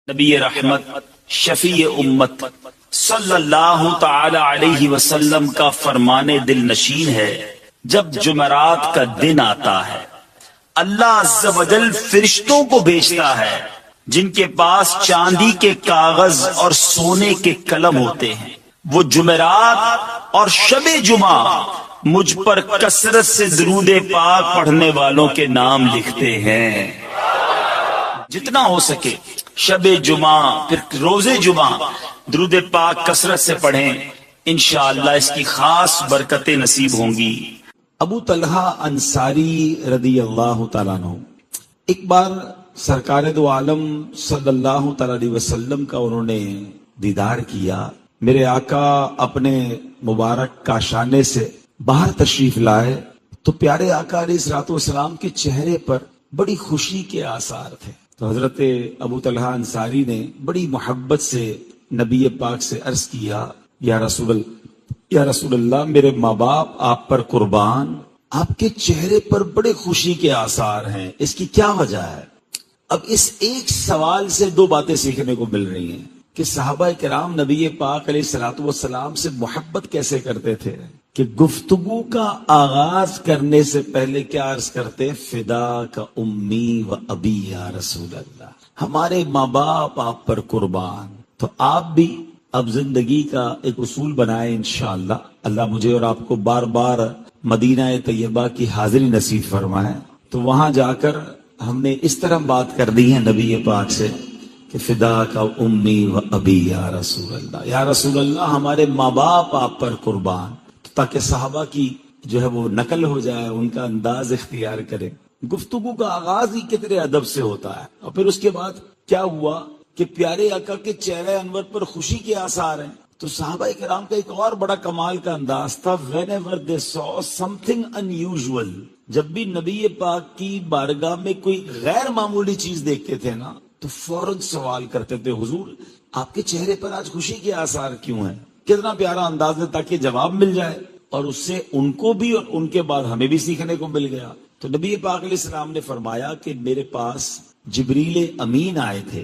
نبی رحمت شفیع امت صلی اللہ تعالی علیہ وسلم کا فرمان دل نشین ہے، جب جمعرات کا دن آتا ہے اللہ عز و جل فرشتوں کو بھیجتا ہے جن کے پاس چاندی کے کاغذ اور سونے کے قلم ہوتے ہیں۔ وہ جمعرات اور شب جمعہ مجھ پر کثرت سے درود پاک پڑھنے والوں کے نام لکھتے ہیں۔ جتنا ہو سکے شب جمعہ پھر روز جمعہ درود پاک کثرت سے پڑھیں، انشاءاللہ اس کی خاص برکتیں نصیب ہوں گی۔ ابو طلحہ انصاری رضی اللہ تعالیٰ عنہ ایک بار سرکار دو عالم صلی اللہ تعالیٰ علیہ وسلم کا انہوں نے دیدار کیا۔ میرے آقا اپنے مبارک کاشانے سے باہر تشریف لائے تو پیارے آقا علیہ الصلوۃ والسلام کے چہرے پر بڑی خوشی کے آثار تھے۔ تو حضرت ابو طلحہ انصاری نے بڑی محبت سے نبی پاک سے عرض کیا، یا رسول اللہ، میرے ماں باپ آپ پر قربان، آپ کے چہرے پر بڑے خوشی کے آثار ہیں، اس کی کیا وجہ ہے؟ اب اس ایک سوال سے دو باتیں سیکھنے کو مل رہی ہیں کہ صحابہ کرام نبی پاک علیہ الصلوۃ والسلام سے محبت کیسے کرتے تھے کہ گفتگو کا آغاز کرنے سے پہلے کیا عرض کرتے؟ فدا کا امی و ابی یا رسول اللہ، ہمارے ماں باپ آپ پر قربان۔ تو آپ بھی اب زندگی کا ایک اصول بنائیں انشاءاللہ، اللہ مجھے اور آپ کو بار بار مدینہ طیبہ کی حاضری نصیب فرمائے۔ تو وہاں جا کر ہم نے اس طرح بات کر دی ہے نبی پاک سے کہ فدا کا امی و ابی یا رسول اللہ، یا رسول اللہ ہمارے ماں باپ آپ پر قربان، تاکہ صحابہ کی جو ہے وہ نقل ہو جائے، ان کا انداز اختیار کرے۔ گفتگو کا آغاز ہی کتنے ادب سے ہوتا ہے، اور پھر اس کے بعد کیا ہوا کہ پیارے آقا کے چہرے انور پر خوشی کے آثار ہیں۔ تو صحابہ کرام کا ایک اور بڑا کمال کا انداز تھا، whenever they saw something unusual، جب بھی نبی پاک کی بارگاہ میں کوئی غیر معمولی چیز دیکھتے تھے نا تو فوراً سوال کرتے تھے، حضور آپ کے چہرے پر آج خوشی کے آثار کیوں ہیں؟ کتنا پیارا انداز ہے، تاکہ جواب مل جائے، اور اس سے ان کو بھی اور ان کے بعد ہمیں بھی سیکھنے کو مل گیا۔ تو نبی پاک علیہ السلام نے فرمایا کہ میرے پاس جبریل امین آئے تھے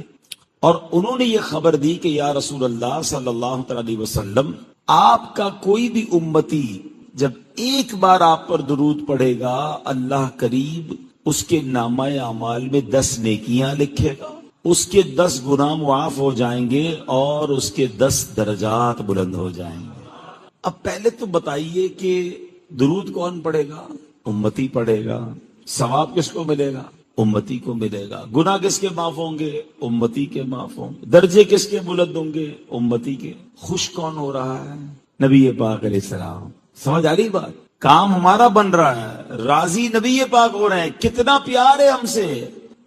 اور انہوں نے یہ خبر دی کہ یا رسول اللہ صلی اللہ علیہ وسلم، آپ کا کوئی بھی امتی جب ایک بار آپ پر درود پڑھے گا اللہ قریب اس کے نامہ اعمال میں 10 نیکیاں لکھے گا، اس کے 10 گناہ معاف ہو جائیں گے اور اس کے 10 درجات بلند ہو جائیں گے۔ اب پہلے تو بتائیے کہ درود کون پڑھے گا؟ امتی پڑھے گا۔ ثواب کس کو ملے گا؟ امتی کو ملے گا۔ گناہ کس کے معاف ہوں گے؟ امتی کے معاف ہوں گے۔ درجے کس کے بلند ہوں گے؟ امتی کے۔ خوش کون ہو رہا ہے؟ نبی پاک علیہ السلام۔ سمجھ آ رہی بات؟ کام ہمارا بن رہا ہے، راضی نبی پاک ہو رہے ہیں۔ کتنا پیار ہے ہم سے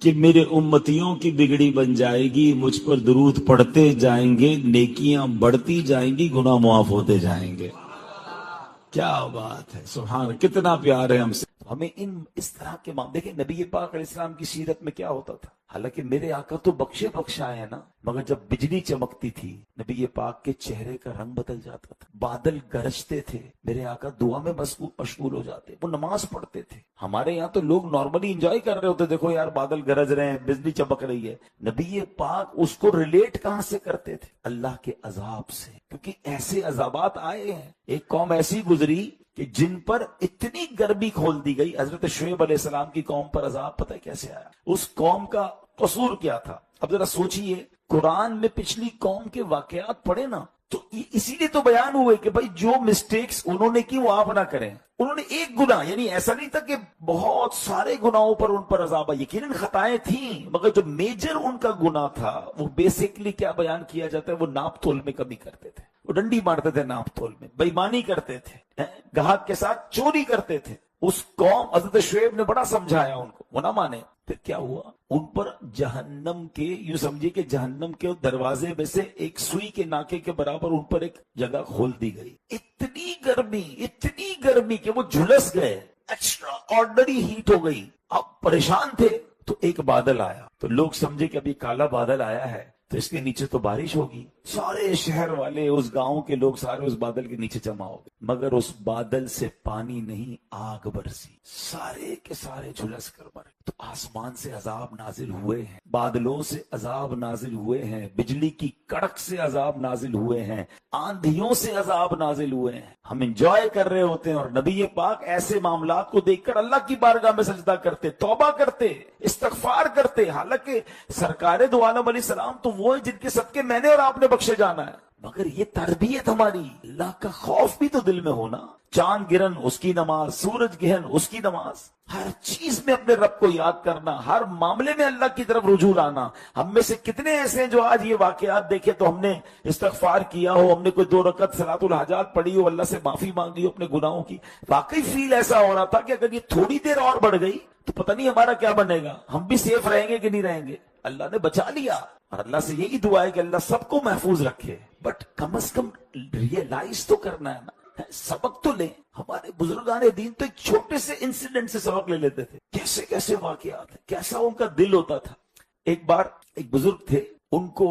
کہ میرے امتیوں کی بگڑی بن جائے گی، مجھ پر درود پڑھتے جائیں گے، نیکیاں بڑھتی جائیں گی، گناہ معاف ہوتے جائیں گے۔ کیا بات ہے، سبحان، کتنا پیار ہے ہم سے۔ ہمیں اس طرح کے دیکھیں نبی پاک علیہ السلام کی سیرت میں کیا ہوتا تھا۔ حالانکہ میرے آقا تو بخشے بخشائے ہیں نا، مگر جب بجلی چمکتی تھی نبی پاک کے چہرے کا رنگ بدل جاتا تھا، بادل گرجتے تھے، میرے آقا دعا میں مشغول ہو جاتے، وہ نماز پڑھتے تھے۔ ہمارے یہاں تو لوگ نارملی انجوائے کر رہے ہوتے، دیکھو یار بادل گرج رہے ہیں، بجلی چمک رہی ہے۔ نبی پاک اس کو ریلیٹ کہاں سے کرتے تھے؟ اللہ کے عذاب سے، کیونکہ ایسے عذابات آئے ہیں۔ ایک قوم ایسی گزری کہ جن پر اتنی گرمی کھول دی گئی، حضرت شعیب علیہ السلام کی قوم پر عذاب پتہ ہے کیسے آیا؟ اس قوم کا قصور کیا تھا؟ اب ذرا سوچئے، قرآن میں پچھلی قوم کے واقعات پڑھے نا تو اسی لیے تو بیان ہوئے کہ بھائی جو مسٹیکس انہوں نے کی وہ آپ نہ کریں۔ انہوں نے ایک گناہ، یعنی ایسا نہیں تھا کہ بہت سارے گناہوں پر ان پر عذاب آیا، یقیناً خطائیں تھیں، مگر جو میجر ان کا گناہ تھا وہ بیسیکلی کیا بیان کیا جاتا ہے، وہ ناپ تول میں کمی کرتے تھے، وہ ڈنڈی مارتے تھے ناپ تول میں، بےایمانی کرتے تھے، گاہک کے ساتھ چوری کرتے تھے۔ اس قوم حضرت شعیب نے بڑا سمجھایا ان کو، وہ نہ مانے۔ پھر کیا ہوا؟ ان پر جہنم کے، یوں سمجھے کہ جہنم کے دروازے میں سے ایک سوئی کے ناکے کے برابر ان پر ایک جگہ کھول دی گئی۔ اتنی گرمی کہ وہ جھلس گئے، ایکسٹرا آرڈنری ہیٹ ہو گئی، اب پریشان تھے۔ تو ایک بادل آیا تو لوگ سمجھے کہ ابھی کالا بادل آیا ہے، تو اس کے نیچے تو بارش ہوگی، سارے شہر والے، اس گاؤں کے لوگ سارے اس بادل کے نیچے جمع ہو گئے، مگر اس بادل سے پانی نہیں، آگ برسی، سارے کے سارے جھلس کر مر گئے۔ تو آسمان سے عذاب نازل ہوئے ہیں، بادلوں سے عذاب نازل ہوئے ہیں، بجلی کی کڑک سے عذاب نازل ہوئے ہیں، آندھیوں سے عذاب نازل ہوئے ہیں۔ ہم انجوائے کر رہے ہوتے ہیں اور نبی پاک ایسے معاملات کو دیکھ کر اللہ کی بارگاہ میں سجدہ کرتے، توبہ کرتے، استغفار کرتے، حالانکہ سرکار دو عالم علیہ السلام تو وہ ہیں جن کے صدقے میں نے اور آپ نے بخشے جانا ہے، مگر یہ تربیت ہماری، اللہ کا خوف بھی تو دل میں ہونا۔ چاند گرہن اس کی نماز، سورج گرہن اس کی نماز، ہر چیز میں اپنے رب کو یاد کرنا، ہر معاملے میں اللہ کی طرف رجوع لانا۔ ہم میں سے کتنے ایسے ہیں جو آج یہ واقعات دیکھے تو ہم نے استغفار کیا ہو، ہم نے کوئی 2 رکعت صلاۃ الحاجات پڑھی ہو، اللہ سے معافی مانگی ہو اپنے گناہوں کی، واقعی فیل ایسا ہو رہا تھا کہ اگر یہ تھوڑی دیر اور بڑھ گئی تو پتہ نہیں ہمارا کیا بنے گا، ہم بھی سیف رہیں گے کہ نہیں رہیں گے۔ اللہ نے بچا لیا، اور اللہ سے یہی دعا ہے کہ اللہ سب کو محفوظ رکھے، but come is come realise تو کرنا ہے نا، سبق تو لیں۔ ہمارے بزرگان دین تو ایک چھوٹے سے انسیڈنٹ سے سبق لے لیتے تھے، کیسے کیسے واقعات ہیں، کیسا ان کا دل ہوتا تھا۔ ایک بار ایک بزرگ تھے، ان کو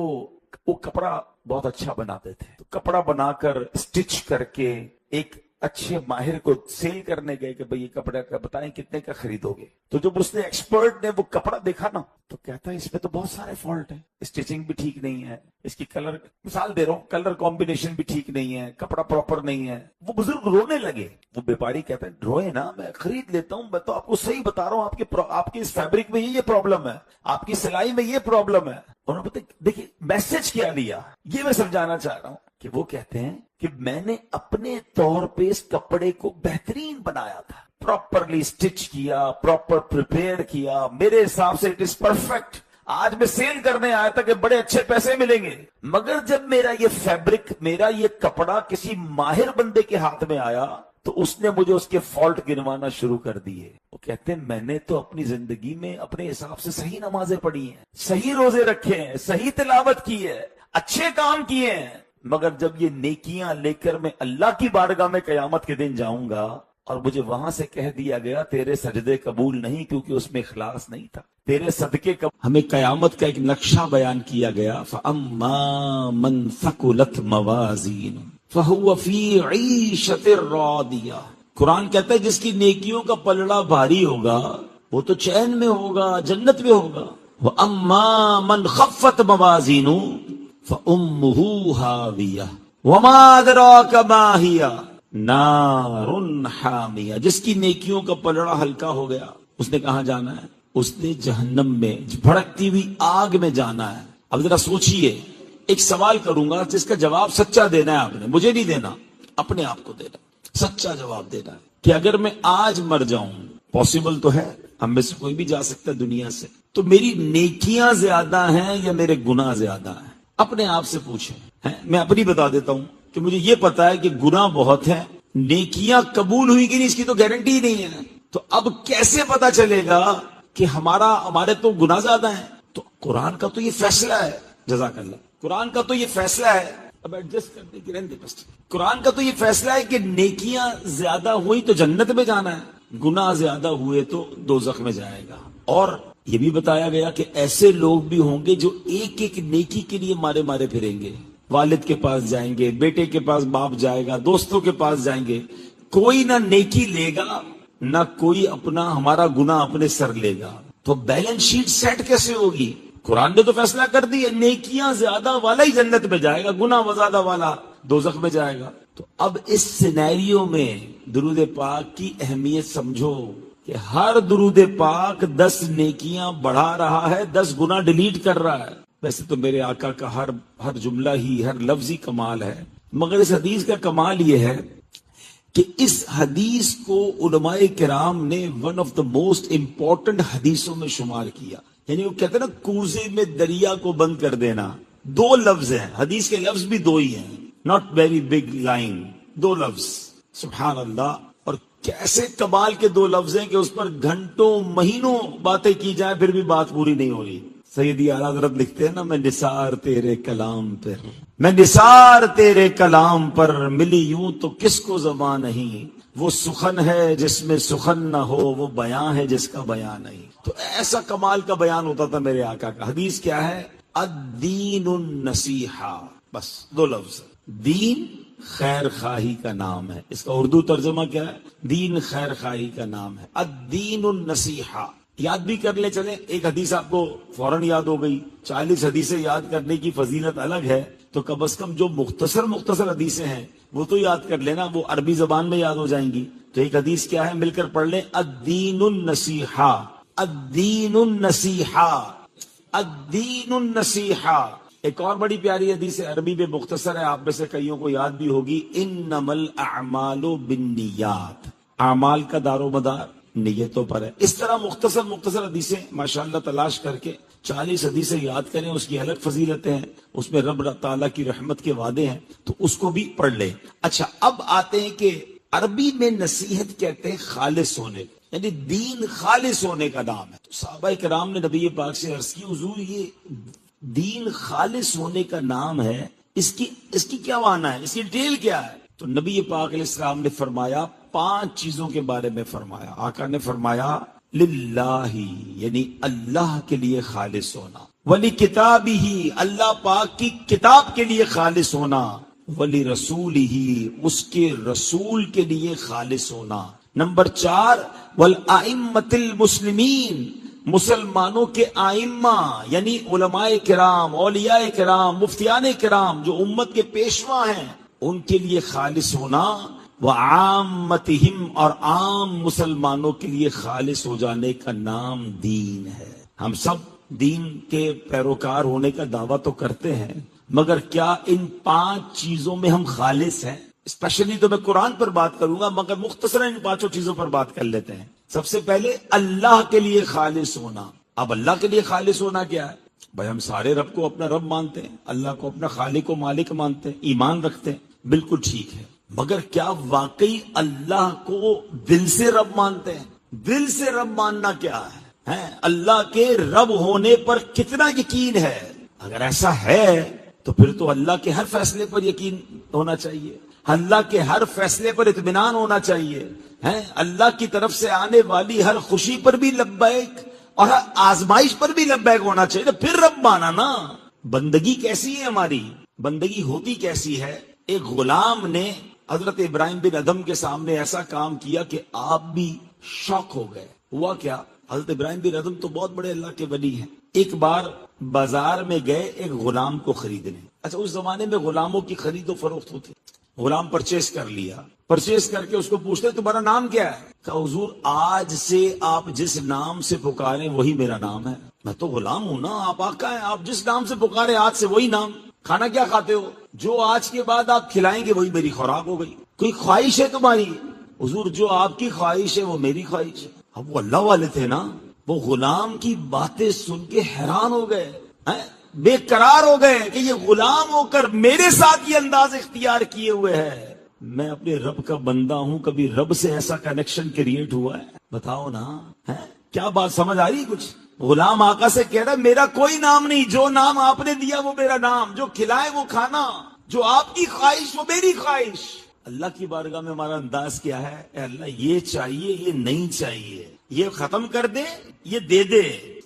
وہ کپڑا بہت اچھا بناتے تھے، تو کپڑا بنا کر سٹچ کر کے ایک اچھے ماہر کو سیل کرنے گئے کہ بھئی یہ کپڑا کا بتائیں کتنے کا خریدو گے۔ تو جب اس نے ایکسپرٹ نے وہ کپڑا دیکھا نا تو کہتا ہے اس میں تو بہت سارے فالٹ ہیں، اسٹیچنگ بھی ٹھیک نہیں ہے، اس کی کلر، مثال دے رہا ہوں، کلر کمبینیشن بھی ٹھیک نہیں ہے، کپڑا پراپر نہیں ہے۔ وہ بزرگ رونے لگے۔ وہ بیپاری کہتا ہے روئے نا، میں خرید لیتا ہوں، میں تو آپ کو صحیح بتا رہا ہوں، آپ کے اس فیبرک میں یہ پرابلم ہے، آپ کی سلائی میں یہ پرابلم ہے۔ انہوں نے بتایا دیکھیے میسج کیا لیا، یہ میں سمجھانا چاہ رہا ہوں کہ وہ کہتے ہیں کہ میں نے اپنے طور پہ اس کپڑے کو بہترین بنایا تھا، پراپرلی سٹچ کیا، پراپر پریپیئر کیا، میرے حساب سے اٹ از پرفیکٹ۔ آج میں سیل کرنے آیا تھا کہ بڑے اچھے پیسے ملیں گے، مگر جب میرا یہ فیبرک، میرا یہ کپڑا کسی ماہر بندے کے ہاتھ میں آیا تو اس نے مجھے اس کے فالٹ گنوانا شروع کر دیے۔ وہ کہتے ہیں میں نے تو اپنی زندگی میں اپنے حساب سے صحیح نمازیں پڑھی ہیں، صحیح روزے رکھے ہیں، صحیح تلاوت کی ہے، اچھے کام کیے ہیں، مگر جب یہ نیکیاں لے کر میں اللہ کی بارگاہ میں قیامت کے دن جاؤں گا اور مجھے وہاں سے کہہ دیا گیا تیرے سجدے قبول نہیں کیونکہ اس میں اخلاص نہیں تھا، تیرے صدقے قبول۔ ہمیں قیامت کا ایک نقشہ بیان کیا گیا، فَأَمَّا مَنْ ثَقُلَتْ مَوَازِينُهُ فَهُوَ فِي عِيشَةٍ رَاضِيَةٍ۔ قرآن کہتا ہے جس کی نیکیوں کا پلڑا بھاری ہوگا وہ تو چین میں ہوگا، جنت میں ہوگا۔ وَأَمَّا مَنْ خَفَّتْ مَوَازِينُهُ فَأُمُّهُ هَاوِيَةٌ وَمَا أَدْرَاكَ مَا هِيَ نَارٌ حَامِيَةٌ۔ جس کی نیکیوں کا پلڑا ہلکا ہو گیا اس نے کہاں جانا ہے؟ اس نے جہنم میں بھڑکتی ہوئی آگ میں جانا ہے۔ اب ذرا سوچئے، ایک سوال کروں گا جس کا جواب سچا دینا ہے، آپ نے، مجھے نہیں دینا، اپنے آپ کو دینا، سچا جواب دینا ہے کہ اگر میں آج مر جاؤں، پاسبل تو ہے، ہم میں سے کوئی بھی جا سکتا ہے دنیا سے، تو میری نیکیاں زیادہ ہیں یا میرے گناہ زیادہ ہیں؟ اپنے آپ سے پوچھیں۔ میں اپنی بتا دیتا ہوں کہ مجھے یہ پتا ہے کہ گناہ بہت ہیں، نیکیاں قبول ہوئی کہ نہیں اس کی تو گارنٹی ہی نہیں ہے، تو اب کیسے پتا چلے گا کہ ہمارے تو گناہ زیادہ ہیں؟ تو قرآن کا تو یہ فیصلہ ہے، جزاک اللہ، قرآن کا تو یہ فیصلہ ہے، اب ایڈجسٹ کرنے کی رہنے دے، قرآن کا تو یہ فیصلہ ہے کہ نیکیاں زیادہ ہوئی تو جنت میں جانا ہے، گناہ زیادہ ہوئے تو دوزخ میں جائے گا۔ اور یہ بھی بتایا گیا کہ ایسے لوگ بھی ہوں گے جو ایک ایک نیکی کے لیے مارے مارے پھریں گے، والد کے پاس جائیں گے، بیٹے کے پاس باپ جائے گا، دوستوں کے پاس جائیں گے، کوئی نہ نیکی لے گا نہ کوئی اپنا ہمارا گناہ اپنے سر لے گا، تو بیلنس شیٹ سیٹ کیسے ہوگی؟ قرآن نے تو فیصلہ کر دیا نیکیاں زیادہ والا ہی جنت میں جائے گا، گناہ زیادہ والا دوزخ میں جائے گا۔ تو اب اس سینیریو میں درود پاک کی اہمیت سمجھو کہ ہر درود پاک 10 نیکیاں بڑھا رہا ہے، 10 گناہ ڈیلیٹ کر رہا ہے۔ ویسے تو میرے آقا کا ہر جملہ ہی، ہر لفظ ہی کمال ہے، مگر اس حدیث کا کمال یہ ہے کہ اس حدیث کو علماء کرام نے one of the most important حدیثوں میں شمار کیا۔ یعنی وہ کہتے ہیں نا کوزے میں دریا کو بند کر دینا، 2 لفظ ہیں، حدیث کے لفظ بھی 2 ہی ہیں، ناٹ ویری بگ لائن، 2 لفظ، سبحان اللہ۔ اور کیسے کمال کے 2 لفظ ہیں کہ اس پر گھنٹوں مہینوں باتیں کی جائیں پھر بھی بات پوری نہیں ہو رہی۔ سیدی اعلیٰ حضرت لکھتے ہیں نا، میں نثار تیرے کلام پر، میں نثار تیرے کلام پر، ملی یوں تو کس کو زبان نہیں، وہ سخن ہے جس میں سخن نہ ہو، وہ بیان ہے جس کا بیان نہیں۔ تو ایسا کمال کا بیان ہوتا تھا میرے آقا کا۔ حدیث کیا ہے؟ الدین النصیحہ، بس 2 لفظ. دین خیر خواہی کا نام ہے. اس کا اردو ترجمہ کیا ہے؟ دین خیر خواہی کا نام ہے. الدین النصیحہ. یاد بھی کر لے چلیں، ایک حدیث آپ کو فوراً یاد ہو گئی. 40 حدیثیں یاد کرنے کی فضیلت الگ ہے، تو کم از کم جو مختصر حدیثیں ہیں وہ تو یاد کر لینا، وہ عربی زبان میں یاد ہو جائیں گی. تو ایک حدیث کیا ہے، مل کر پڑھ لیں. الدین النصیحہ، الدین النصیحہ، الدین النصیحہ. ایک اور بڑی پیاری حدیث ہے، عربی میں مختصر ہے، آپ میں سے کئیوں کو یاد بھی ہوگی. انما الاعمال بالنیات، اعمال کا دار و مدار نیتوں پر ہے. اس طرح مختصر حدیثیں ماشاءاللہ تلاش کر کے 40 حدیثیں یاد کریں. اس کی الگ فضیلتیں ہیں، اس میں رب تعالیٰ کی رحمت کے وعدے ہیں، تو اس کو بھی پڑھ لیں. اچھا، اب آتے ہیں کہ عربی میں نصیحت کہتے ہیں خالص ہونے، یعنی دین خالص ہونے کا نام ہے. تو صحابہ کرام نے نبی پاک سے عرض کی، حضور یہ دین خالص ہونے کا نام ہے، اس کی کیا معنی ہے، اس کی ڈیٹیل کیا ہے؟ تو نبی پاک علیہ السلام نے فرمایا، 5 چیزوں کے بارے میں فرمایا. آقا نے فرمایا للہ، یعنی اللہ کے لیے خالص ہونا، ولکتابہ، اللہ پاک کی کتاب کے لیے خالص ہونا، ولرسولہ، اس کے رسول کے لیے خالص ہونا. نمبر 4 والائمۃ المسلمین، مسلمانوں کے آئمہ یعنی علماء کرام، اولیاء کرام، مفتیان کرام جو امت کے پیشوا ہیں، ان کے لیے خالص ہونا. وعامتہم، اور عام مسلمانوں کے لیے خالص ہو جانے کا نام دین ہے. ہم سب دین کے پیروکار ہونے کا دعویٰ تو کرتے ہیں، مگر کیا ان 5 چیزوں میں ہم خالص ہیں؟ اسپیشلی تو میں قرآن پر بات کروں گا، مگر مختصراً ان 5 چیزوں پر بات کر لیتے ہیں. سب سے پہلے اللہ کے لیے خالص ہونا. اب اللہ کے لیے خالص ہونا کیا ہے؟ بھائی ہم سارے رب کو اپنا رب مانتے ہیں، اللہ کو اپنا خالق و مالک مانتے ہیں، ایمان رکھتے ہیں، بالکل ٹھیک ہے، مگر کیا واقعی اللہ کو دل سے رب مانتے ہیں؟ دل سے رب ماننا کیا ہے؟ اللہ کے رب ہونے پر کتنا یقین ہے؟ اگر ایسا ہے تو پھر تو اللہ کے ہر فیصلے پر یقین ہونا چاہیے، اللہ کے ہر فیصلے پر اطمینان ہونا چاہیے، اللہ کی طرف سے آنے والی ہر خوشی پر بھی لبیک اور ہر آزمائش پر بھی لبیک ہونا چاہیے. تو پھر رب مانا نا. بندگی کیسی ہے ہماری؟ بندگی ہوتی کیسی ہے؟ ایک غلام نے حضرت ابراہیم بن ادم کے سامنے ایسا کام کیا کہ آپ بھی شوق ہو گئے. ہوا کیا؟ حضرت ابراہیم بن ادم تو بہت بڑے اللہ کے ولی ہیں. ایک بار بازار میں گئے ایک غلام کو خریدنے. اچھا، اس زمانے میں غلاموں کی خرید و فروخت ہوتی. غلام پرچیز کر لیا، پرچیز کر کے اس کو پوچھتے تمہارا نام کیا ہے؟ کہا حضور آج سے آپ جس نام سے پکارے وہی میرا نام ہے. میں تو غلام ہوں نا، آپ آقا ہیں، آپ جس نام سے پکارے آج سے وہی نام. کھانا کیا کھاتے ہو؟ جو آج کے بعد آپ کھلائیں گے وہی میری خوراک ہو گئی. کوئی خواہش ہے تمہاری؟ حضور جو آپ کی خواہش ہے وہ میری خواہش ہے. اب وہ اللہ والے تھے نا، وہ غلام کی باتیں سن کے حیران ہو گئے، بے قرار ہو گئے کہ یہ غلام ہو کر میرے ساتھ یہ انداز اختیار کیے ہوئے ہے. میں اپنے رب کا بندہ ہوں، کبھی رب سے ایسا کنیکشن کریٹ ہوا ہے؟ بتاؤ نا. کیا بات سمجھ آ رہی کچھ؟ غلام آقا سے کہہ رہا میرا کوئی نام نہیں، جو نام آپ نے دیا وہ میرا نام، جو کھلائے وہ کھانا، جو آپ کی خواہش وہ میری خواہش. اللہ کی بارگاہ میں ہمارا انداز کیا ہے؟ اے اللہ یہ چاہیے، یہ نہیں چاہیے، یہ ختم کر دے، یہ دے دے.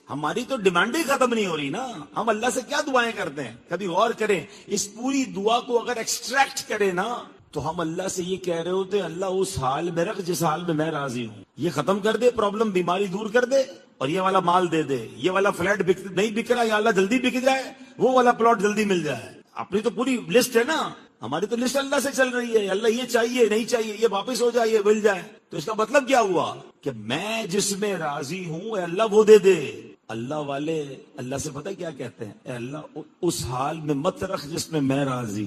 ہماری تو ڈیمانڈ ہی ختم نہیں ہو رہی نا. ہم اللہ سے کیا دعائیں کرتے ہیں؟ کبھی غور کریں، اس پوری دعا کو اگر ایکسٹریکٹ کریں نا تو ہم اللہ سے یہ کہہ رہے ہوتے اللہ اس حال میں رکھ جس حال میں میں راضی ہوں. یہ ختم کر دے پرابلم، بیماری دور کر دے، اور یہ والا مال دے دے، یہ والا فلیٹ نہیں بک رہا یا اللہ جلدی بک جائے، وہ والا پلاٹ جلدی مل جائے. اپنی تو پوری لسٹ ہے نا، ہماری تو لسٹ اللہ سے چل رہی ہے. اللہ یہ چاہیے، نہیں چاہیے، یہ واپس ہو جائے، یہ مل جائے. تو اس کا مطلب کیا ہوا کہ میں جس میں راضی ہوں اے اللہ وہ دے دے. اللہ والے اللہ سے پتہ کیا کہتے ہیں؟ اے اللہ اس حال میں مت رکھ جس میں میں راضی،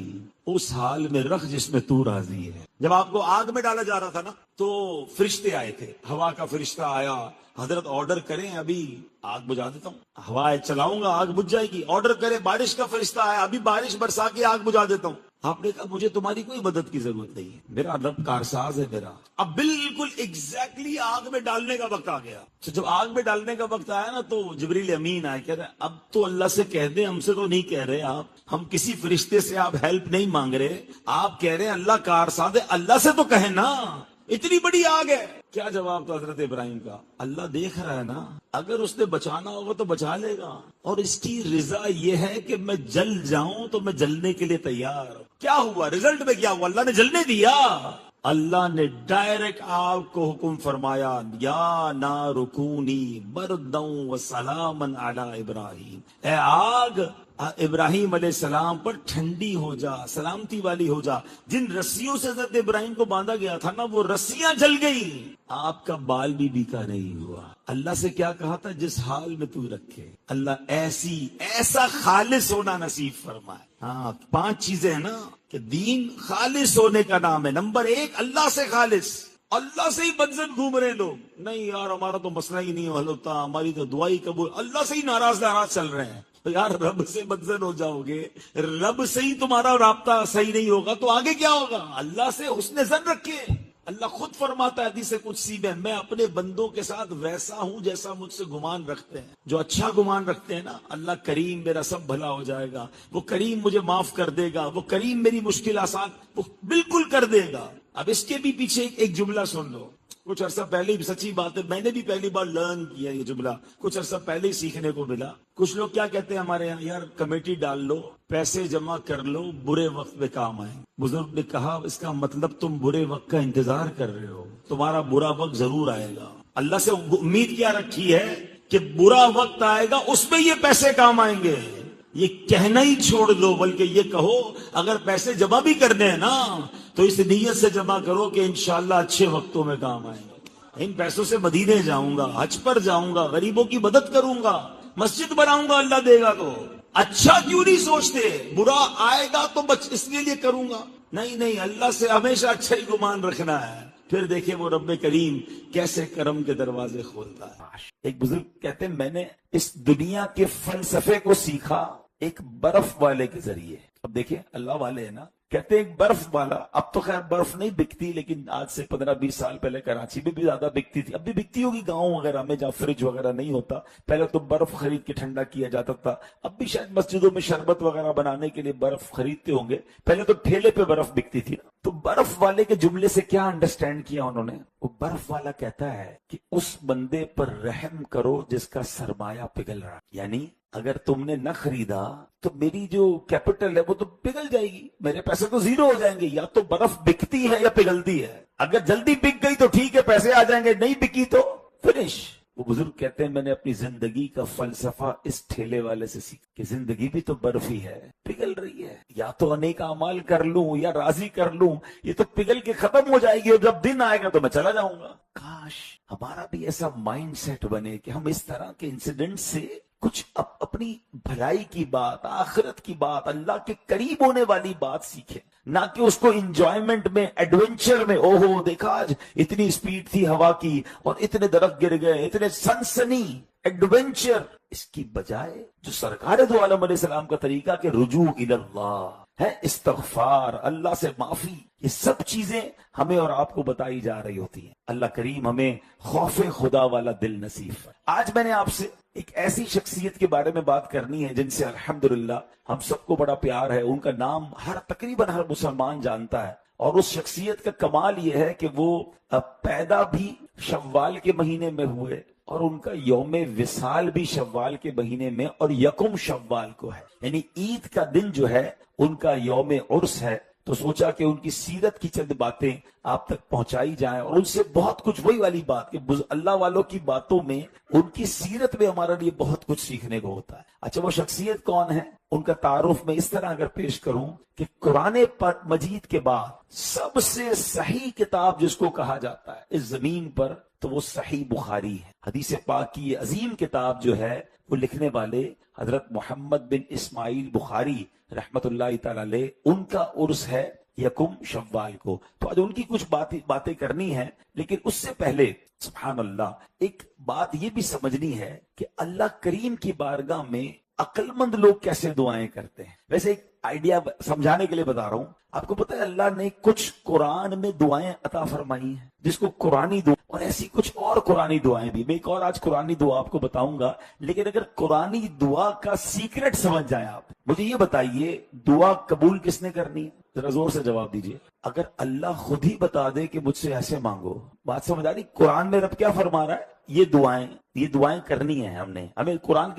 اس حال میں رکھ جس میں تو راضی ہے. جب آپ کو آگ میں ڈالا جا رہا تھا نا تو فرشتے آئے تھے، ہوا کا فرشتہ آیا، حضرت آرڈر کریں ابھی آگ بجھا دیتا ہوں، ہوا چلاؤں گا آگ بجھ جائے گی. آرڈر کریں بارش کا فرشتہ آیا، ابھی بارش برسا کے آگ بجھا دیتا ہوں. آپ نے کہا مجھے تمہاری کوئی مدد کی ضرورت نہیں ہے، میرا رب کارساز ہے میرا. اب بالکل ایگزیکٹلی آگ میں ڈالنے کا وقت آ گیا. جب آگ میں ڈالنے کا وقت آیا نا تو جبریل امین آئے، کہہ رہے اب تو اللہ سے کہہ دیں، ہم سے تو نہیں کہہ رہے آپ، ہم کسی فرشتے سے آپ ہیلپ نہیں مانگ رہے، آپ کہہ رہے ہیں اللہ کارساز ہے، اللہ سے تو کہیں نا. اتنی بڑی آگ ہے. کیا جواب تھا حضرت ابراہیم کا؟ اللہ دیکھ رہا ہے نا، اگر اس نے بچانا ہوگا تو بچا لے گا، اور اس کی رضا یہ ہے کہ میں جل جاؤں تو میں جلنے کے لیے تیار ہوں. کیا ہوا رزلٹ میں؟ کیا ہوا؟ اللہ نے جلنے دیا. اللہ نے ڈائریکٹ آگ کو حکم فرمایا، یا نار کونی بردا وسلاما علی ابراہیم، اے آگ ابراہیم علیہ السلام پر ٹھنڈی ہو جا، سلامتی والی ہو جا. جن رسیوں سے حضرت ابراہیم کو باندھا گیا تھا نا، وہ رسیاں جل گئی. آپ کا بال بھی بیکا نہیں ہوا. اللہ سے کیا کہا تھا؟ جس حال میں تو رکھے. اللہ ایسا خالص ہونا نصیب فرمائے. ہاں 5 چیزیں ہیں نا کہ دین خالص ہونے کا نام ہے. نمبر 1 اللہ سے خالص. اللہ سے ہی بدزن گھوم رہے لوگ. نہیں یار ہمارا تو مسئلہ ہی نہیں حل ہوتا، ہماری تو دعائی قبول. اللہ سے ہی ناراض چل رہے ہیں. یار رب سے بدزن ہو جاؤ گے، رب سے ہی تمہارا رابطہ صحیح نہیں ہوگا تو آگے کیا ہوگا؟ اللہ سے حسن ظن رکھے. اللہ خود فرماتا ہے حدیث قدسی میں اپنے بندوں کے ساتھ ویسا ہوں جیسا مجھ سے گمان رکھتے ہیں. جو اچھا گمان رکھتے ہیں نا، اللہ کریم میرا سب بھلا ہو جائے گا، وہ کریم مجھے معاف کر دے گا، وہ کریم میری مشکل آسان وہ بالکل کر دے گا. اب اس کے بھی پیچھے ایک جملہ سن لو. کچھ عرصہ پہلے، سچی بات ہے میں نے بھی پہلی بار لرن کیا یہ جملہ، کچھ عرصہ پہلے ہی سیکھنے کو ملا. کچھ لوگ کیا کہتے ہیں ہمارے یہاں، یار کمیٹی ڈال لو، پیسے جمع کر لو، برے وقت میں کام آئیں. بزرگ نے کہا اس کا مطلب تم برے وقت کا انتظار کر رہے ہو، تمہارا برا وقت ضرور آئے گا. اللہ سے امید کیا رکھی ہے کہ برا وقت آئے گا، اس میں یہ پیسے کام آئیں گے. یہ کہنا ہی چھوڑ دو، بلکہ یہ کہو اگر پیسے جمع بھی کرنے ہیں نا تو اس نیت سے جمع کرو کہ انشاءاللہ اچھے وقتوں میں کام آئیں گے. ان پیسوں سے مدینے جاؤں گا، حج پر جاؤں گا، غریبوں کی مدد کروں گا، مسجد بناؤں گا، اللہ دے گا. تو اچھا کیوں نہیں سوچتے؟ برا آئے گا تو اس لیے کروں گا. نہیں، اللہ سے ہمیشہ اچھا ہی گمان رکھنا ہے. پھر دیکھیں وہ رب کریم کیسے کرم کے دروازے کھولتا ہے. ایک بزرگ کہتے ہیں میں نے اس دنیا کے فلسفے کو سیکھا ایک برف والے کے ذریعے. اب دیکھیں اللہ والے ہیں نا، کہتے ہیں ایک برف والا، اب تو خیر برف نہیں بکتی، لیکن آج سے 15-20 سال پہلے کراچی میں بھی زیادہ بکتی تھی. اب بھی بکتی ہوگی گاؤں وغیرہ میں جہاں فریج وغیرہ نہیں ہوتا. پہلے تو برف خرید کے ٹھنڈا کیا جاتا تھا. اب بھی شاید مسجدوں میں شربت وغیرہ بنانے کے لیے برف خریدتے ہوں گے. پہلے تو ٹھیلے پہ برف بکتی تھی. تو برف والے کے جملے سے کیا انڈرسٹینڈ کیا انہوں نے؟ وہ برف والا کہتا ہے کہ اس بندے پر رحم کرو جس کا سرمایہ پگھل رہا. یعنی اگر تم نے نہ خریدا تو میری جو کیپٹل ہے وہ تو پگھل جائے گی، میرے پیسے تو زیرو ہو جائیں گے. یا تو برف بکتی ہے یا پگھلتی ہے. اگر جلدی بک گئی تو ٹھیک ہے پیسے آ جائیں گے، نہیں بکی تو فنش. وہ بزرگ کہتے ہیں میں نے اپنی زندگی کا فلسفہ اس ٹھیلے والے سے سیکھا کہ زندگی بھی تو برف ہی ہے، پگھل رہی ہے. یا تو انیک اعمال کر لوں یا راضی کر لوں، یہ تو پگھل کے ختم ہو جائے گی اور جب دن آئے گا تو میں چلا جاؤں گا. کاش ہمارا بھی ایسا مائنڈ سیٹ بنے کہ ہم اس طرح کے انسیڈنٹ سے کچھ اپنی بھلائی کی بات، آخرت کی بات، اللہ کے قریب ہونے والی بات سیکھیں، نہ کہ اس کو انجوائمنٹ میں، ایڈونچر میں، اوہو دیکھا آج اتنی سپیڈ تھی ہوا کی اور اتنے درخت گر گئے، اتنے سنسنی ایڈونچر. اس کی بجائے جو سرکار دو عالم علیہ السلام کا طریقہ کہ رجوع الی اللہ ہے، استغفار، اللہ سے معافی، یہ سب چیزیں ہمیں اور آپ کو بتائی جا رہی ہوتی ہیں. اللہ کریم ہمیں خوف خدا والا دل نصیب. آج میں نے آپ سے ایک ایسی شخصیت کے بارے میں بات کرنی ہے جن سے الحمدللہ ہم سب کو بڑا پیار ہے. ان کا نام تقریباً ہر مسلمان جانتا ہے، اور اس شخصیت کا کمال یہ ہے کہ وہ پیدا بھی شوال کے مہینے میں ہوئے اور ان کا یوم وصال بھی شوال کے مہینے میں اور یکم شوال کو ہے. یعنی عید کا دن جو ہے ان کا یوم عرس ہے. تو سوچا کہ ان کی سیرت کی چند باتیں آپ تک پہنچائی جائیں، اور ان سے بہت کچھ، وہی والی بات کہ اللہ والوں کی باتوں میں، ان کی سیرت میں ہمارے لیے بہت کچھ سیکھنے کو ہوتا ہے. اچھا وہ شخصیت کون ہے؟ ان کا تعارف میں اس طرح اگر پیش کروں کہ قرآن مجید کے بعد سب سے صحیح کتاب جس کو کہا جاتا ہے اس زمین پر تو وہ صحیح بخاری ہے. حدیث پاک کی یہ عظیم کتاب جو ہے وہ لکھنے والے حضرت محمد بن اسماعیل بخاری رحمت اللہ تعالی علیہ، ان کا عرس ہے یکم شوال کو. تو آج ان کی کچھ باتیں کرنی ہیں، لیکن اس سے پہلے سبحان اللہ ایک بات یہ بھی سمجھنی ہے کہ اللہ کریم کی بارگاہ میں عقل مند لوگ کیسے دعائیں کرتے ہیں. ویسے ایک آئیڈیا سمجھانے کے لیے بتا رہا ہوں. آپ کو پتہ ہے اللہ نے کچھ قرآن میں دعائیں عطا فرمائی ہیں جس کو قرآنی دعا، اور ایسی کچھ اور قرآنی دعائیں بھی. میں ایک اور آج قرآنی دعا آپ کو بتاؤں گا، لیکن اگر قرآنی دعا کا سیکرٹ سمجھ جائیں آپ، مجھے یہ بتائیے دعا قبول کس نے کرنی ہے؟ ذرا زور سے جواب دیجئے. اگر اللہ خود ہی بتا دے کہ مجھ سے ایسے مانگو، بات سمجھ آ رہی؟ قرآن میں رب کیا فرما رہا ہے؟ یہ دعائیں کرنی ہیں ہمیں قرآن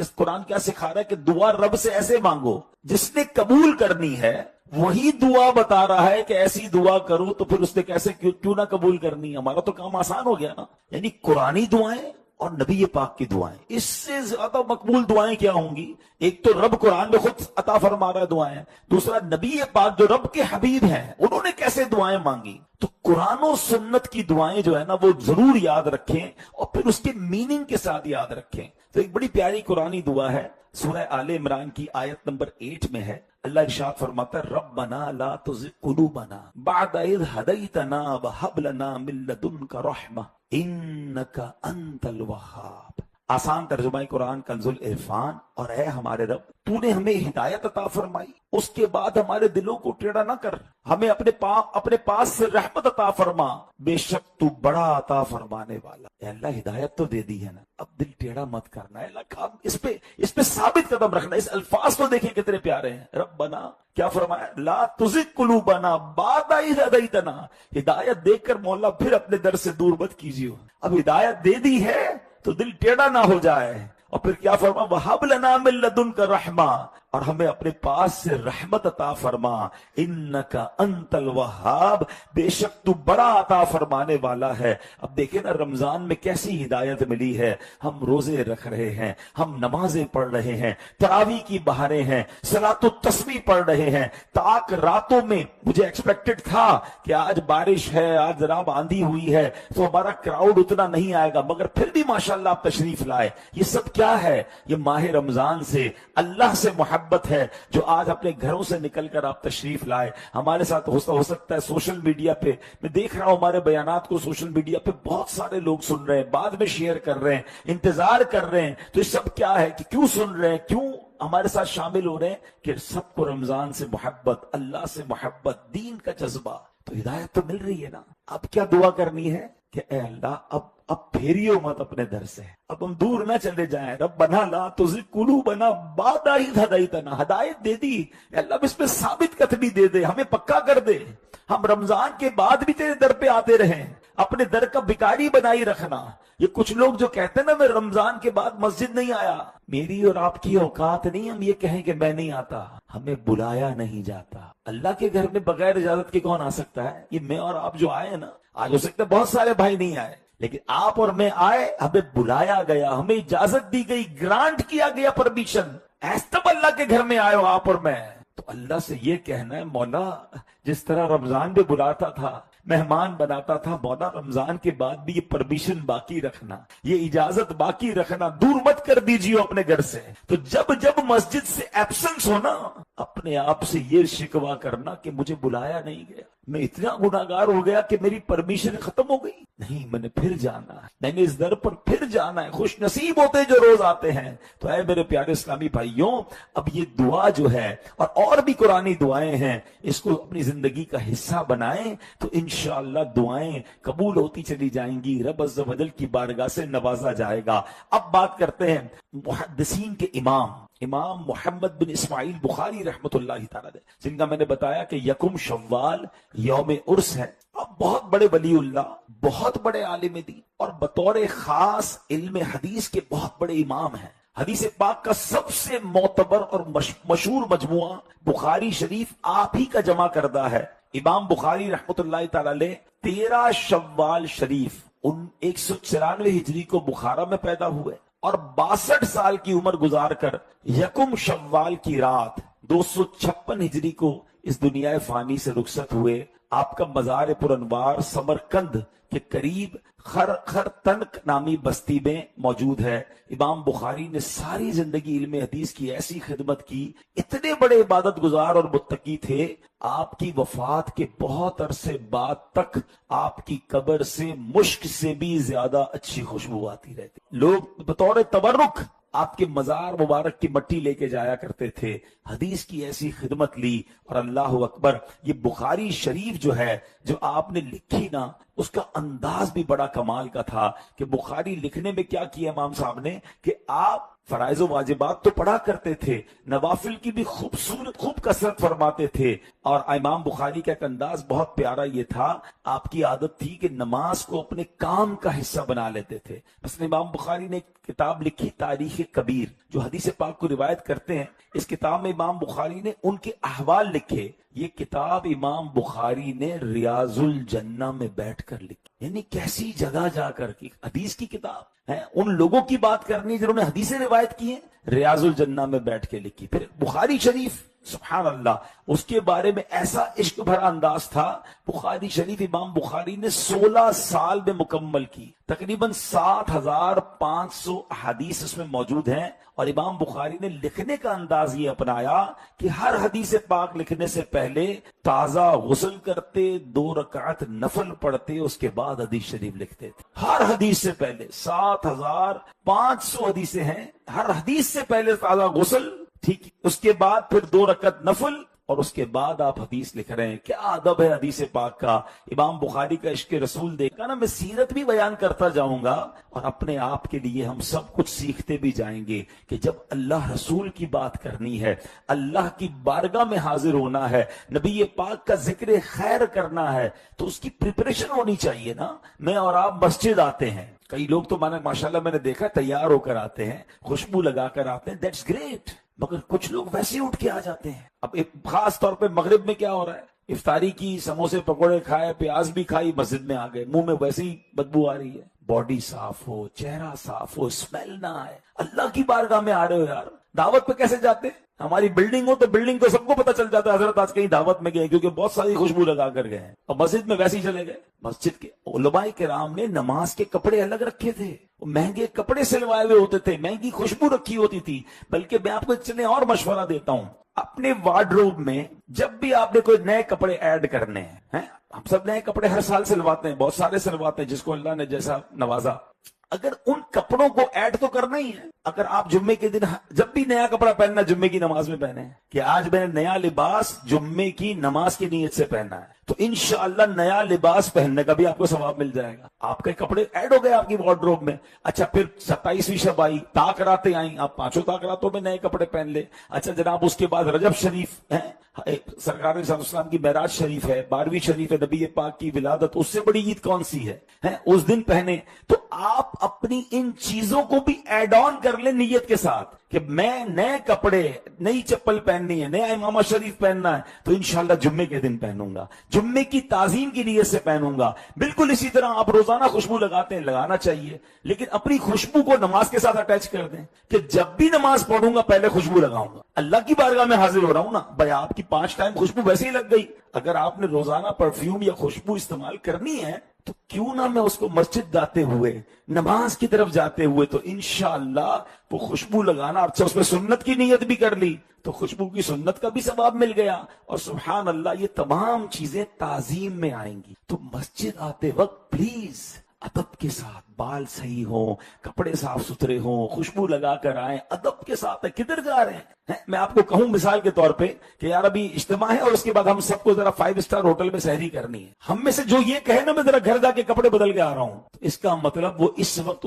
کیا سکھا رہا ہے کہ دعا رب سے ایسے مانگو. جس نے قبول کرنی ہے وہی دعا بتا رہا ہے کہ ایسی دعا کرو، تو پھر اس نے کیسے کیوں نہ قبول کرنی ہے؟ ہمارا تو کام آسان ہو گیا نا. یعنی قرآنی دعائیں اور نبی پاک کی دعائیں، اس سے زیادہ مقبول دعائیں کیا ہوں گی؟ ایک تو رب قرآن میں خود عطا فرما رہا ہے دعائیں، دوسرا نبی پاک جو رب کے حبیب ہیں انہوں نے کیسے دعائیں مانگی. تو قرآن و سنت کی دعائیں جو ہے نا وہ ضرور یاد رکھیں اور پھر اس کے میننگ کے ساتھ یاد رکھیں. تو ایک بڑی پیاری قرآنی دعا ہے، سورہ آل عمران کی آیت نمبر 8 میں ہے. اللہ ارشاد فرماتا ہے ربنا لا تزغ قلوبنا بعد اذ ہدیتنا وہب لنا من لدنک رحمہ انک انت الوہاب. آسان ترجمہ قرآن کنز العرفان. اور اے ہمارے رب، تو نے ہمیں ہدایت عطا فرمائی، اس کے بعد ہمارے دلوں کو ٹیڑھا نہ کر، ہمیں اپنے پاس سے رحمت عطا فرما، بے شک تو بڑا عطا فرمانے والا. اے اللہ ہدایت تو دے دی ہے نا، اب دل ٹیڑھا مت کرنا ہے. اللہ اس پہ ثابت قدم رکھنا. اس الفاظ تو دیکھیں کتنے پیارے ہیں. ربنا کیا فرمایا؟ لا تزغ قلوبنا بعد اذ ہدیتنا. ہدایت دے کر مولا پھر اپنے در سے دور مت کیجیے. اب ہدایت دے دی ہے تو دل ٹیڑھا نہ ہو جائے. اور پھر کیا فرما؟ وہب لنا من لدنک رحمہ، اور ہمیں اپنے پاس سے رحمت عطا فرما. انک انت الوہاب، بے شک تو بڑا عطا فرمانے والا ہے. اب دیکھیں نا رمضان میں کیسی ہدایت ملی ہے. ہم روزے رکھ رہے ہیں، ہم نمازیں پڑھ رہے ہیں، تراویح کی بہاریں ہیں، صلاۃ التسبیح پڑھ رہے ہیں. تاک راتوں میں مجھے ایکسپیکٹڈ تھا کہ آج بارش ہے، آج جناب آندھی ہوئی ہے تو ہمارا کراؤڈ اتنا نہیں آئے گا، مگر پھر بھی ماشاءاللہ آپ تشریف لائے. یہ سب کیا ہے؟ یہ ماہ رمضان سے اللہ سے محبت ہے جو آج اپنے گھروں سے نکل کر آپ تشریف لائے. ہمارے ساتھ ہو سکتا ہے سوشل میڈیا پہ میں دیکھ رہا ہوں، ہمارے بیانات کو سوشل میڈیا پہ بہت سارے لوگ سن رہے ہیں، بعد میں شیئر کر رہے ہیں، انتظار کر رہے ہیں. تو یہ سب کیا ہے کہ کیوں سن رہے ہیں، کیوں ہمارے ساتھ شامل ہو رہے ہیں؟ کہ سب کو رمضان سے محبت، اللہ سے محبت، دین کا جذبہ. تو ہدایت تو مل رہی ہے نا. اب کیا دعا کرنی ہے کہ اے اللہ اب پھیریو مت اپنے در سے، اب ہم دور نہ چلے جائیں. ربنا لا تزغ قلوبنا بعد اذ ہدیتنا. ہدایت دے دی، اے اللہ اس پہ ثابت قدمی دے دے، ہمیں پکا کر دے. ہم رمضان کے بعد بھی تیرے در پہ آتے رہیں، اپنے در کا بھکاری بنائی رکھنا. یہ کچھ لوگ جو کہتے ہیں نا میں رمضان کے بعد مسجد نہیں آیا، میری اور آپ کی اوقات نہیں ہم یہ کہیں کہ میں نہیں آتا. ہمیں بلایا نہیں جاتا. اللہ کے گھر میں بغیر اجازت کے کون آ سکتا ہے؟ یہ میں اور آپ جو آئے ہیں نا، آج ہو سکتا ہے بہت سارے بھائی نہیں آئے، لیکن آپ اور میں آئے، ہمیں بلایا گیا، ہمیں اجازت دی گئی، گرانٹ کیا گیا پرمیشن. ایسے تب اللہ کے گھر میں آئے ہو آپ اور میں. تو اللہ سے یہ کہنا ہے مولا جس طرح رمضان میں بلاتا تھا، مہمان بناتا تھا، مولا رمضان کے بعد بھی یہ پرمیشن باقی رکھنا، یہ اجازت باقی رکھنا، دور مت کر دیجیے اپنے گھر سے. تو جب مسجد سے ایبسنس ہونا، اپنے آپ سے یہ شکوہ کرنا کہ مجھے بلایا نہیں گیا، میں اتنا گناہگار ہو گیا کہ میری پرمیشن ختم ہو گئی. نہیں، میں نے پھر جانا ہے، میں نے اس در پر پھر جانا ہے. خوش نصیب ہوتے جو روز آتے ہیں. تو اے میرے پیارے اسلامی بھائیوں، اب یہ دعا جو ہے اور بھی قرآنی دعائیں ہیں، اس کو اپنی زندگی کا حصہ بنائیں تو انشاءاللہ دعائیں قبول ہوتی چلی جائیں گی، رب عز و جل کی بارگاہ سے نوازا جائے گا. اب بات کرتے ہیں محدثین کے امام محمد بن اسماعیل بخاری رحمت اللہ تعالیٰ جن کا میں نے بتایا کہ یکم شوال یوم عرس ہے. اب بہت بڑے ولی اللہ، بہت بڑے عالم دین اور بطور خاص علم حدیث کے بہت بڑے امام ہیں. حدیث پاک کا سب سے معتبر اور مشہور مجموعہ بخاری شریف آپ ہی کا جمع کردہ ہے. امام بخاری رحمت اللہ تعالیٰ علیہ 13 شوال شریف 194 ہجری کو بخارا میں پیدا ہوئے اور 62 سال کی عمر گزار کر یکم شوال کی رات 256 ہجری کو اس دنیا فانی سے رخصت ہوئے. آپ کا مزار پر انوار سمرقند کے قریب خرتنک نامی بستی میں موجود ہے. امام بخاری نے ساری زندگی علم حدیث کی ایسی خدمت کی، اتنے بڑے عبادت گزار اور متقی تھے. آپ کی وفات کے بہت عرصے بعد تک آپ کی قبر سے مشک سے بھی زیادہ اچھی خوشبو آتی رہتی. لوگ بطور تبرک آپ کے مزار مبارک کی مٹی لے کے جایا کرتے تھے. حدیث کی ایسی خدمت لی. اور اللہ اکبر، یہ بخاری شریف جو ہے جو آپ نے لکھی نا، اس کا انداز بھی بڑا کمال کا تھا کہ بخاری لکھنے میں کیا کیا امام صاحب نے کہ آپ فرائض و واجبات تو پڑھا کرتے تھے، نوافل کی بھی خوب کثرت فرماتے تھے. اور امام بخاری کا ایک انداز بہت پیارا یہ تھا، آپ کی عادت تھی کہ نماز کو اپنے کام کا حصہ بنا لیتے تھے. مثلا امام بخاری نے ایک کتاب لکھی تاریخ کبیر، جو حدیث پاک کو روایت کرتے ہیں. اس کتاب میں امام بخاری نے ان کے احوال لکھے. یہ کتاب امام بخاری نے ریاض الجنہ میں بیٹھ کر لکھی. یعنی کیسی جگہ جا کر کی حدیث کی کتاب ہے، ان لوگوں کی بات کرنی جنہوں نے حدیثیں روایت کی ہیں، ریاض الجنہ میں بیٹھ کے لکھی. پھر بخاری شریف، سبحان اللہ، اس کے بارے میں ایسا عشق بھرا انداز تھا. بخاری شریف امام بخاری نے 16 سال میں مکمل کی. تقریباً 7500 احادیث اس میں موجود ہیں. اور امام بخاری نے لکھنے کا انداز یہ اپنایا کہ ہر حدیث پاک لکھنے سے پہلے تازہ غسل کرتے، 2 رکعت نفل پڑھتے، اس کے بعد حدیث شریف لکھتے تھے. ہر حدیث سے پہلے 7500 حدیثیں ہیں، ہر حدیث سے پہلے تازہ غسل، ٹھیک، اس کے بعد پھر 2 رکعت نفل، اور اس کے بعد آپ حدیث لکھ رہے ہیں. کیا ادب ہے حدیث پاک کا. امام بخاری کا عشق رسول دیکھا نا. میں سیرت بھی بیان کرتا جاؤں گا اور اپنے آپ کے لیے ہم سب کچھ سیکھتے بھی جائیں گے کہ جب اللہ رسول کی بات کرنی ہے، اللہ کی بارگاہ میں حاضر ہونا ہے، نبی پاک کا ذکر خیر کرنا ہے، تو اس کی پریپریشن ہونی چاہیے نا. میں اور آپ مسجد آتے ہیں، کئی لوگ تو ماشاءاللہ میں نے دیکھا تیار ہو کر آتے ہیں، خوشبو لگا کر آتے ہیں، دیٹس گریٹ. مگر کچھ لوگ ویسے اٹھ کے آ جاتے ہیں. اب ایک خاص طور پہ مغرب میں کیا ہو رہا ہے، افطاری کی، سموسے پکوڑے کھائے، پیاز بھی کھائی، مسجد میں آ گئے، منہ میں ویسے ہی بدبو آ رہی ہے. باڈی صاف ہو، چہرہ صاف ہو، اسمیل نہ آئے. اللہ کی بارگاہ میں آ رہے ہو یار. دعوت پہ کیسے جاتے ہیں؟ ہماری بلڈنگ ہو تو بلڈنگ کو سب کو پتہ چل جاتا ہے حضرت آج کہیں دعوت میں گئے، کیونکہ بہت ساری خوشبو لگا کر گئے ہیں. اور مسجد میں ویسے ہی چلے گئے. مسجد کے علماء کرام نے نماز کے کپڑے الگ رکھے تھے، مہنگے کپڑے سلوائے ہوئے ہوتے تھے، مہنگی خوشبو رکھی ہوتی تھی. بلکہ میں آپ کو ایک اور مشورہ دیتا ہوں، اپنے وارڈروب میں جب بھی آپ نے کوئی نئے کپڑے ایڈ کرنے ہیں، ہم سب نئے کپڑے ہر سال سلواتے ہیں، بہت سارے سلواتے ہیں، جس کو اللہ نے جیسا نوازا. اگر ان کپڑوں کو ایڈ تو کرنا ہی ہے. اگر آپ جمعے کے دن جب بھی نیا کپڑا پہننا، جمعے کی نماز میں پہنے کہ آج میں نے نیا لباس جمعے کی نماز کی نیت سے پہننا ہے، تو انشاءاللہ نیا لباس پہننے کا بھی آپ کو ثواب مل جائے گا. آپ کے کپڑے ایڈ ہو گئے آپ کی وارڈروب میں. اچھا، پھر 27ویں شب آئی، تاکراتیں آئیں، آپ 5 تاکراتوں میں نئے کپڑے پہن لے. اچھا جناب، اس کے بعد رجب شریف ہے، سرکار صلی اللہ علیہ وسلم کی معراج شریف ہے، 12ویں شریف ہے، نبی پاک کی ولادت، اس سے بڑی عید کون سی ہے، اس دن پہنے. تو آپ اپنی ان چیزوں کو بھی ایڈ آن کر لیں نیت کے ساتھ کہ میں نئے کپڑے، نئی چپل پہننی ہے، نیا امامہ شریف پہننا ہے، تو انشاءاللہ جمعے کے دن پہنوں گا، جمعے کی تعظیم کی نیت سے پہنوں گا. بالکل اسی طرح آپ روزانہ خوشبو لگاتے ہیں، لگانا چاہیے، لیکن اپنی خوشبو کو نماز کے ساتھ اٹیچ کر دیں کہ جب بھی نماز پڑھوں گا پہلے خوشبو لگاؤں گا. اللہ کی بارگاہ میں حاضر ہو رہا ہوں نا بھائی. آپ کی 5 ٹائم خوشبو ویسے ہی لگ گئی. اگر آپ نے روزانہ پرفیوم یا خوشبو استعمال کرنی ہے تو کیوں نہ میں اس کو مسجد جاتے ہوئے، نماز کی طرف جاتے ہوئے، تو انشاءاللہ وہ خوشبو لگانا. اچھا، اس میں سنت کی نیت بھی کر لی تو خوشبو کی سنت کا بھی ثواب مل گیا. اور سبحان اللہ، یہ تمام چیزیں تعظیم میں آئیں گی. تو مسجد آتے وقت پلیز ادب کے ساتھ، بال صحیح ہوں، کپڑے صاف ستھرے ہوں، خوشبو لگا کر آئیں، ادب کے ساتھ. کدھر جا رہے ہیں؟ میں آپ کو کہوں مثال کے طور پہ کہ یار ابھی اجتماع ہے اور اس کے بعد ہم سب کو ذرا 5 اسٹار ہوٹل میں سحری کرنی ہے. ہم میں سے جو یہ کہے نا میں ذرا گھر جا کے کپڑے بدل کے آ رہا ہوں، تو اس کا مطلب وہ اس وقت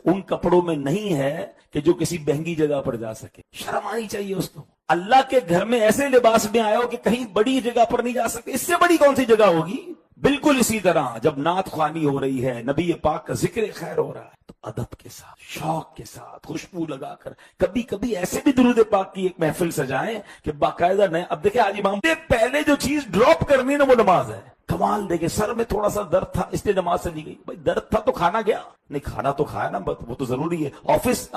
ان کپڑوں میں نہیں ہے کہ جو کسی مہنگی جگہ پر جا سکے. شرم آنی چاہیے اس کو. اللہ کے گھر میں ایسے لباس میں آئے ہو کہ کہیں بڑی جگہ پر نہیں جا سکتے. اس سے بڑی کون سی جگہ ہوگی؟ بالکل اسی طرح جب نعت خوانی ہو رہی ہے، نبی پاک کا ذکر خیر ہو رہا ہے، تو ادب کے ساتھ، شوق کے ساتھ، خوشبو لگا کر. کبھی کبھی ایسے بھی درود پاک کی ایک محفل سجائیں کہ باقاعدہ نئے. اب دیکھیں آج امام پہلے جو چیز ڈراپ کرنی نا وہ نماز ہے. کمال دیکھیں، سر میں تھوڑا سا درد تھا اس لیے نماز چلی گئی. بھائی درد تھا تو کھانا گیا نہیں، کھانا تو کھایا نا، وہ تو ضروری ہے. آفس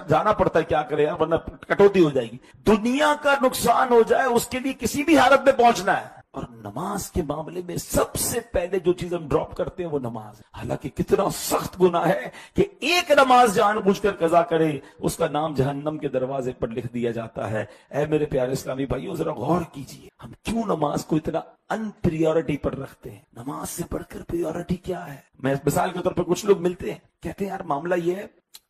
جانا پڑتا ہے، کیا کرے یار، ورنہ کٹوتی ہو جائے گی. دنیا کا نقصان ہو جائے اس کے لیے کسی بھی حالت میں پہنچنا ہے. اور نماز کے معاملے میں سب سے پہلے جو چیز ہم ڈراپ کرتے ہیں وہ نماز ہے. حالانکہ کتنا سخت گناہ ہے کہ ایک نماز جان بوجھ کر قضا کرے، اس کا نام جہنم کے دروازے پر لکھ دیا جاتا ہے. اے میرے پیارے اسلامی بھائیوں، ذرا غور کیجئے، ہم کیوں نماز کو اتنا ان پریورٹی پر رکھتے ہیں؟ نماز سے بڑھ کر پریورٹی کیا ہے؟ میں مثال کے طور پر کچھ لوگ ملتے ہیں، کہتے ہیں یار معاملہ یہ ہے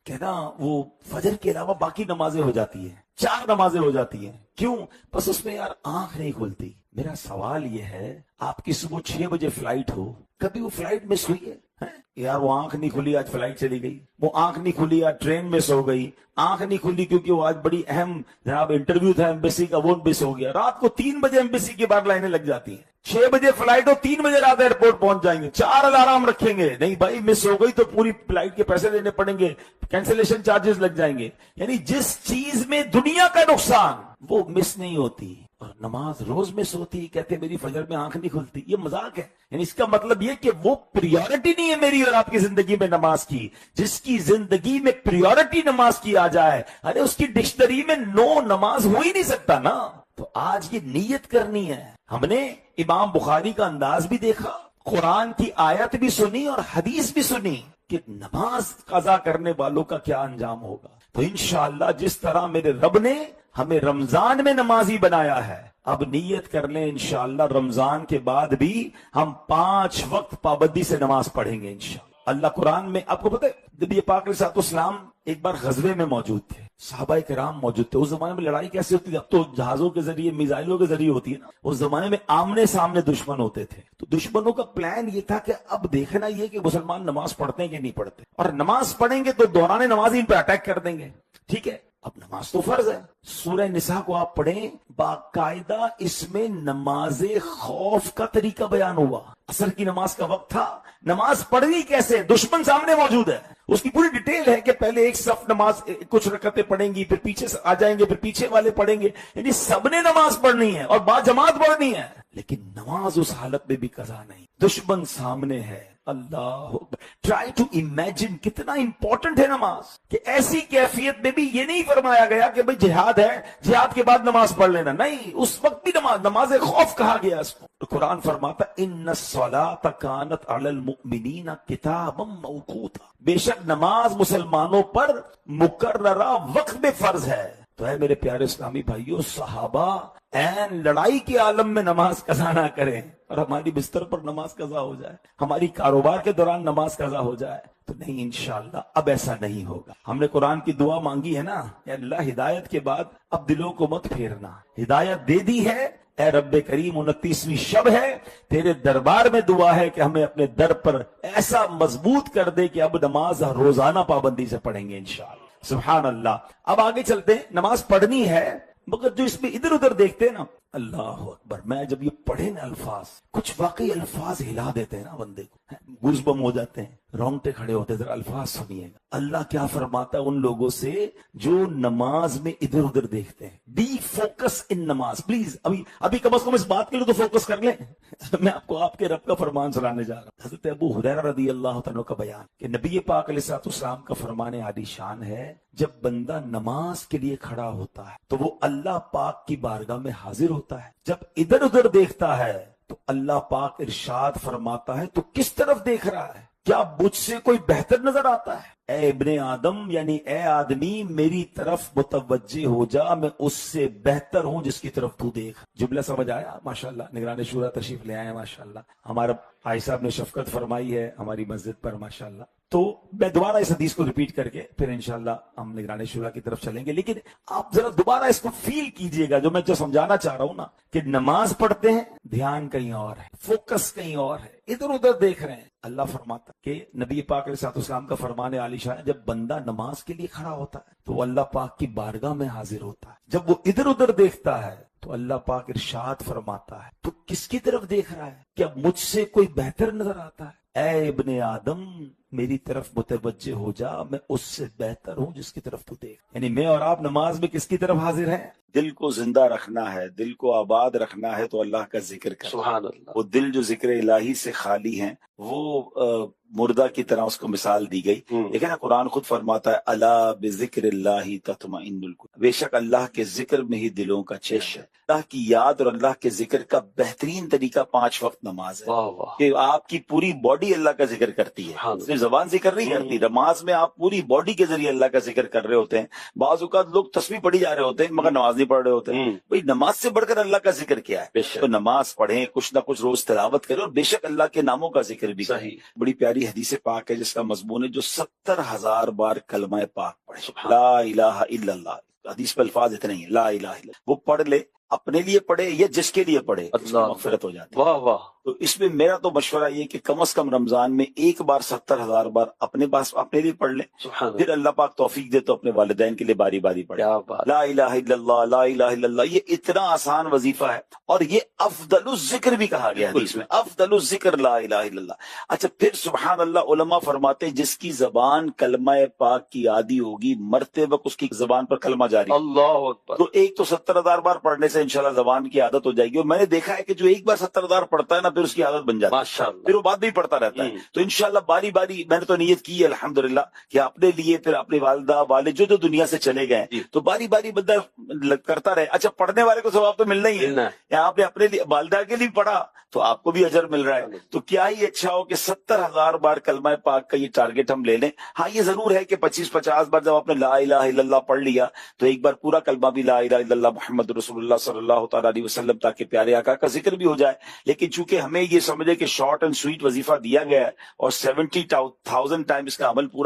کہ نا وہ فجر کے علاوہ باقی نمازیں ہو جاتی ہیں، 4 نمازیں ہو جاتی ہیں. کیوں؟ بس اس میں یار آنکھ نہیں کھلتی. میرا سوال یہ ہے، آپ کی صبح 6 بجے فلائٹ ہو، کبھی وہ فلائٹ مس ہوئی ہے؟ یار وہ آنکھ نہیں کھلی، آج فلائٹ چلی گئی، وہ آنکھ نہیں کھلی، آج ٹرین مس ہو گئی، آنکھ نہیں کھلی کیونکہ وہ آج بڑی اہم جناب انٹرویو تھا ایمبیسی کا، وہ مس ہو گیا۔ رات کو 3 بجے ایمبیسی کی باہر لائنیں لگ جاتی ہیں، 6 بجے فلائٹ ہو، 3 بجے رات ایئرپورٹ پہنچ جائیں گے، 4 الارم رکھیں گے، نہیں بھائی مس ہو گئی تو پوری فلائٹ کے پیسے دینے پڑیں گے، کینسلیشن چارجز لگ جائیں گے۔ یعنی جس چیز میں دنیا کا نقصان وہ مس نہیں ہوتی، اور نماز روز مس ہوتی، کہتے میری فجر میں آنکھ نہیں کھلتی، یہ مذاق ہے۔ یعنی اس کا مطلب یہ کہ وہ پریورٹی نہیں ہے میری اور آپ کی زندگی میں نماز کی۔ جس کی زندگی میں پریورٹی نماز کی آ جائے، ارے اس کی ڈکشنری میں نو نماز ہو ہی نہیں سکتا نا۔ تو آج یہ نیت کرنی ہے۔ ہم نے امام بخاری کا انداز بھی دیکھا، قرآن کی آیت بھی سنی اور حدیث بھی سنی کہ نماز قضا کرنے والوں کا کیا انجام ہوگا۔ تو انشاءاللہ جس طرح میرے رب نے ہمیں رمضان میں نمازی بنایا ہے، اب نیت کر لیں انشاءاللہ رمضان کے بعد بھی ہم 5 وقت پابندی سے نماز پڑھیں گے انشاءاللہ۔ اللہ قرآن میں آپ کو پتہ ہے، نبی پاک علیہ الصلوۃ والسلام ایک بار غزوے میں موجود تھے، صحابہ کرام موجود تھے۔ اس زمانے میں لڑائی کیسے ہوتی تھی؟ اب تو جہازوں کے ذریعے، میزائلوں کے ذریعے ہوتی ہے نا، اس زمانے میں آمنے سامنے دشمن ہوتے تھے۔ تو دشمنوں کا پلان یہ تھا کہ اب دیکھنا یہ کہ مسلمان نماز پڑھتے ہیں کہ نہیں پڑھتے، اور نماز پڑھیں گے تو دوران نماز ان پہ اٹیک کر دیں گے، ٹھیک ہے؟ اب نماز تو فرض ہے۔ سورہ نساء کو آپ پڑھیں، باقاعدہ اس میں نماز خوف کا طریقہ بیان ہوا۔ عصر کی نماز کا وقت تھا، نماز پڑھنی کیسے؟ دشمن سامنے موجود ہے، اس کی پوری ڈیٹیل ہے کہ پہلے ایک صف نماز کچھ رکعتیں پڑھیں گی، پھر پیچھے سے آ جائیں گے، پھر پیچھے والے پڑھیں گے، یعنی سب نے نماز پڑھنی ہے اور با جماعت پڑھنی ہے۔ لیکن نماز اس حالت میں بھی قضا نہیں، دشمن سامنے ہے۔ اللہ ٹرائی ٹو امیجن کتنا امپورٹنٹ ہے نماز، کہ ایسی کیفیت میں بھی یہ نہیں فرمایا گیا کہ بھئی جہاد ہے، جہاد کے بعد نماز پڑھ لینا، نہیں، اس وقت بھی نماز خوف کہا گیا اس کو۔ قرآن فرماتا ان الصلاۃ کانت علی المؤمنین کتابا موقوتا، بے شک نماز مسلمانوں پر مقررہ وقت میں فرض ہے۔ تو ہے میرے پیارے اسلامی بھائیوں، صحابہ این لڑائی کے عالم میں نماز قضا نہ کریں اور ہماری بستر پر نماز قضا ہو جائے، ہماری کاروبار کے دوران نماز قضا ہو جائے، تو نہیں، انشاءاللہ اب ایسا نہیں ہوگا۔ ہم نے قرآن کی دعا مانگی ہے نا، اے اللہ ہدایت کے بعد اب دلوں کو مت پھیرنا، ہدایت دے دی ہے اے رب کریم، 29ویں شب ہے، تیرے دربار میں دعا ہے کہ ہمیں اپنے در پر ایسا مضبوط کر دے کہ اب نماز روزانہ پابندی سے پڑھیں گے انشاءاللہ۔ سبحان اللہ۔ اب آگے چلتے ہیں، نماز پڑھنی ہے، مگر جو اس میں ادھر ادھر دیکھتے ہیں نا، اللہ اکبر، میں جب یہ پڑھے نا الفاظ، کچھ واقعی الفاظ ہلا دیتے ہیں نا بندے کو، گوز بم ہو جاتے ہیں، رونگٹے کھڑے ہوتے ہیں۔ ذرا الفاظ سنیے گا، اللہ کیا فرماتا ہے ان لوگوں سے جو نماز میں ادھر ادھر دیکھتے ہیں۔ ڈی فوکس ان نماز، پلیز ابھی کم از کم اس بات کے لیے تو فوکس کر لیں۔ میں آپ کو آپ کے رب کا فرمان سنانے جا رہا ہوں، حضرت ابو ہریرہ رضی اللہ تعالیٰ کا بیان کہ نبی پاک علیہ الصلوۃ والسلام کا فرمان عالی شان ہے، جب بندہ نماز کے لیے کھڑا ہوتا ہے تو وہ اللہ پاک کی بارگاہ میں حاضر ہوتا ہے، جب ادھر ادھر دیکھتا ہے تو اللہ پاک ارشاد فرماتا ہے تو کس طرف دیکھ رہا ہے؟ کیا مجھ سے کوئی بہتر نظر آتا ہے؟ اے ابن آدم، یعنی اے آدمی، میری طرف متوجہ ہو جا، میں اس سے بہتر ہوں جس کی طرف تو دیکھ۔ جملہ سمجھ آیا؟ ماشاءاللہ نگران شورا تشریف لے آئے، ماشاءاللہ ہمارا بھائی صاحب نے شفقت فرمائی ہے ہماری مسجد پر، ماشاءاللہ۔ تو میں دوبارہ اس حدیث کو ریپیٹ کر کے پھر انشاءاللہ ہم نگران شورا کی طرف چلیں گے، لیکن آپ ذرا دوبارہ اس کو فیل کیجئے گا، جو میں سمجھانا چاہ رہا ہوں نا، کہ نماز پڑھتے ہیں، دھیان کہیں اور ہے، فوکس کہیں اور ہے، ادھر ادھر دیکھ رہے ہیں۔ اللہ فرماتا کہ نبی پاک علیہ الصلوۃ والسلام کا فرمان عالی شان ہے، جب بندہ نماز کے لیے کھڑا ہوتا ہے تو وہ اللہ پاک کی بارگاہ میں حاضر ہوتا ہے، جب وہ ادھر ادھر دیکھتا ہے تو اللہ پاک ارشاد فرماتا ہے تو کس کی طرف دیکھ رہا ہے؟ کیا مجھ سے کوئی بہتر نظر آتا ہے؟ اے ابن آدم، میری طرف متوجہ ہو جا، میں اس سے بہتر ہوں جس کی طرف تو دیکھ۔ یعنی میں اور آپ نماز میں کس کی طرف حاضر ہیں؟ دل کو زندہ رکھنا ہے، دل کو آباد رکھنا ہے تو اللہ کا ذکر کرنا۔ سبحان اللہ۔ وہ دل جو ذکر الہی سے خالی ہیں وہ مردہ کی طرح اس کو مثال دی گئی، لیکن قرآن خود فرماتا ہے الا بذکر اللہ تطمئن القلوب، بے شک اللہ کے ذکر میں ہی دلوں کا چین ہے۔ اللہ کی یاد اور اللہ کے ذکر کا بہترین طریقہ 5 وقت نماز ہے، کہ آپ کی پوری باڈی اللہ کا ذکر کرتی ہے، صرف زبان ذکر نہیں کرتی۔ نماز میں آپ پوری باڈی کے ذریعے اللہ کا ذکر کر رہے ہوتے ہیں۔ بعض اوقات لوگ تسبیح پڑھی جا رہے ہوتے ہیں مگر نماز نہیں پڑھ رہے ہوتے ہیں۔ بھئی نماز سے بڑھ کر اللہ کا ذکر کیا ہے؟ تو نماز پڑھیں، کچھ نہ کچھ روز تلاوت کریں، اور بے شک اللہ کے ناموں کا ذکر بھی کریں۔ بڑی پیاری حدیث پاک ہے جس کا مضمون ہے جو 70,000 بار کلمہ پاک پڑھے، لا الہ الا اللہ، حدیث پہ الفاظ اتنے ہی ہیں، لا الہ الا اللہ، وہ پڑھ لے، اپنے لیے پڑھے یا جس کے لیے پڑھے اس کی اللہ مغفرت ہو جاتی ہے. واہ واہ. تو اس میں میرا تو مشورہ یہ کہ کم از کم رمضان میں ایک بار 70,000 بار اپنے پاس اپنے لیے پڑھ لیں. سبحان اللہ. پھر اللہ پاک توفیق دے تو اپنے والدین کے لیے باری باری پڑھیں. کیا بات. لا الہ الا اللہ لا الہ الا اللہ، یہ اتنا آسان وظیفہ ہے اور یہ افضل الذکر بھی کہا گیا حدیث میں، افضل الذکر لا الہ الا اللہ. اچھا پھر سبحان اللہ، علماء فرماتے ہیں جس کی زبان کلمہ پاک کی عادی ہوگی مرتے وقت اس کی زبان پر کلمہ جاری. اللہ اکبر. تو ایک تو 70,000 بار پڑھنے سے انشاءاللہ زبان کی عادت ہو جائے گی، اور میں نے دیکھا ہے کہ جو ایک بار 70,000 پڑھتا ہے نا پھر اس کی عادت بن جاتی ہے، ماشاء اللہ. پھر وہ بعد بھی پڑھتا رہتا ہے. تو انشاءاللہ باری باری میں نے تو نیت کی ہے الحمدللہ کہ اپنے لیے پھر اپنی والدہ والد جو دنیا سے چلے گئے جی. تو باری باری بندہ کرتا رہے. اچھا پڑھنے والے کو ثواب تو ملنا ہی ہے، ملنا ہے. یہاں پہ اپنے لیے والدہ کے لیے پڑھا تو آپ کو بھی اجر مل رہا ہے. تو کیا ہی اچھا ہو کہ 70,000 بار کلمہ پاک کا یہ ٹارگٹ ہم لے لیں. ہاں یہ ضرور ہے کہ 25-50 بار جب آپ نے لا الہ الا اللہ پڑھ لیا تو ایک بار پورا کلمہ بھی لا الہ الا اللہ محمد رسول اللہ صلی اللہ تعالیٰ علیہ وسلم تاکہ پیارے آقا کا ذکر بھی ہو جائے. لیکن چونکہ ہمیں یہ سمجھے کہ شارٹ اینڈ سویٹ وظیفہ دیا گیا ہے اور 70,000 ٹائم اس کا عمل پورا